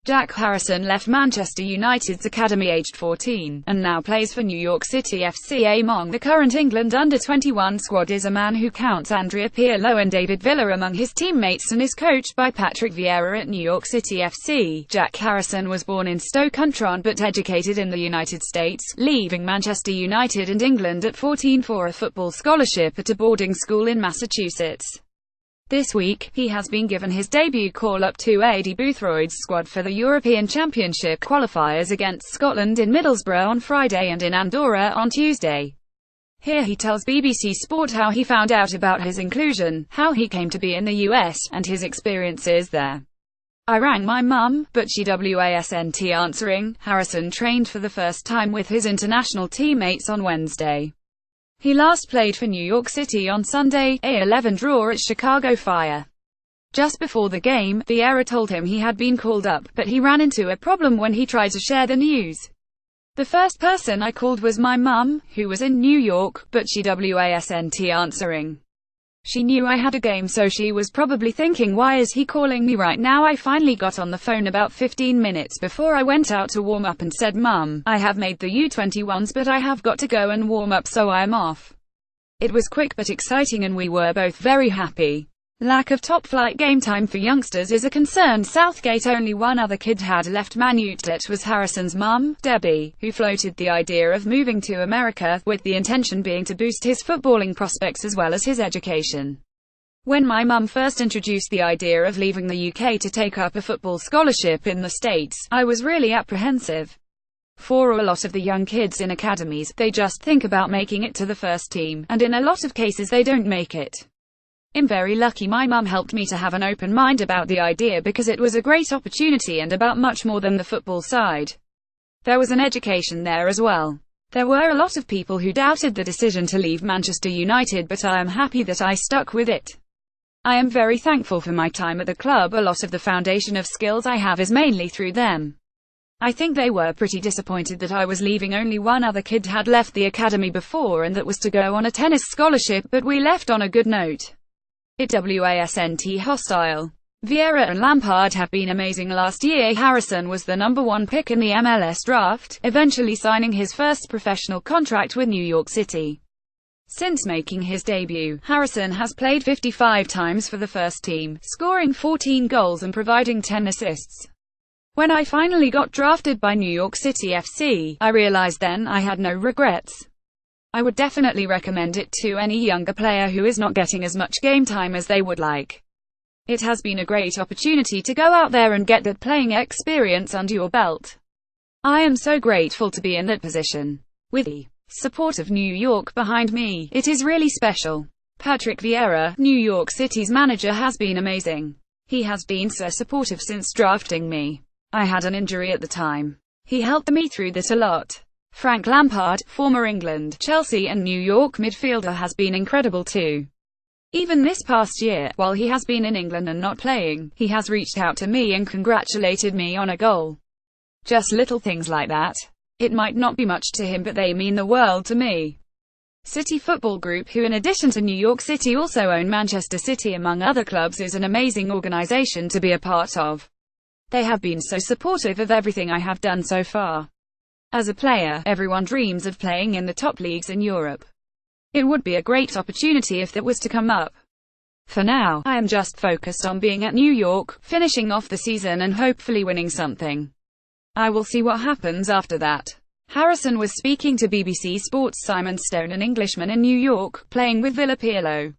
Jack Harrison left Manchester United's academy aged 14, and now plays for New York City FC. Among the current England under-21 squad is a man who counts Andrea Pirlo and David Villa among his teammates and is coached by Patrick Vieira at New York City FC. Jack Harrison was born in Stoke-on-Trent but educated in the United States, leaving Manchester United and England at 14 for a football scholarship at a boarding school in Massachusetts. This week, he has been given his debut call-up to Aidy Boothroyd's squad for the European Championship qualifiers against Scotland in Middlesbrough on Friday and in Andorra on Tuesday. Here he tells BBC Sport how he found out about his inclusion, how he came to be in the US, and his experiences there. "I rang my mum, but she wasn't answering." Harrison trained for the first time with his international teammates on Wednesday. He last played for New York City on Sunday, a 11 draw at Chicago Fire. Just before the game, Vieira told him he had been called up, but he ran into a problem when he tried to share the news. "The first person I called was my mum, who was in New York, but she wasn't answering. She knew I had a game, so she was probably thinking, why is he calling me right now? I finally got on the phone about 15 minutes before I went out to warm up and said, Mum, I have made the U21s but I have got to go and warm up, so I am off." It was quick but exciting and we were both very happy. Lack of top-flight game time for youngsters is a concern. Southgate. Only one other kid had left Man United. It was Harrison's mum, Debbie, who floated the idea of moving to America, with the intention being to boost his footballing prospects as well as his education. "When my mum first introduced the idea of leaving the UK to take up a football scholarship in the States, I was really apprehensive. For a lot of the young kids in academies, they just think about making it to the first team, and in a lot of cases they don't make it. I'm very lucky my mum helped me to have an open mind about the idea because it was a great opportunity and about much more than the football side. There was an education there as well. There were a lot of people who doubted the decision to leave Manchester United, but I am happy that I stuck with it. I am very thankful for my time at the club. A lot of the foundation of skills I have is mainly through them. I think they were pretty disappointed that I was leaving. Only one other kid had left the academy before, and that was to go on a tennis scholarship, but we left on a good note. It wasn't hostile. Vieira and Lampard have been amazing last year. Harrison was the #1 pick in the MLS draft, eventually signing his first professional contract with New York City. Since making his debut, Harrison has played 55 times for the first team, scoring 14 goals and providing 10 assists. "When I finally got drafted by New York City FC, I realized then I had no regrets. I would definitely recommend it to any younger player who is not getting as much game time as they would like. It has been a great opportunity to go out there and get that playing experience under your belt. I am so grateful to be in that position. With the support of New York behind me, it is really special." Patrick Vieira, New York City's manager, has been amazing. "He has been so supportive since drafting me. I had an injury at the time. He helped me through that a lot." Frank Lampard, former England, Chelsea and New York midfielder, has been incredible too. Even this past year, while he has been in England and not playing, he has reached out to me and congratulated me on a goal. Just little things like that. It might not be much to him, but they mean the world to me. City Football Group, who in addition to New York City also own Manchester City among other clubs, is an amazing organization to be a part of. They have been so supportive of everything I have done so far. As a player, everyone dreams of playing in the top leagues in Europe. It would be a great opportunity if that was to come up. For now, I am just focused on being at New York, finishing off the season and hopefully winning something. I will see what happens after that." Harrison was speaking to BBC Sports' Simon Stone, an Englishman in New York, playing with Villa. Pirlo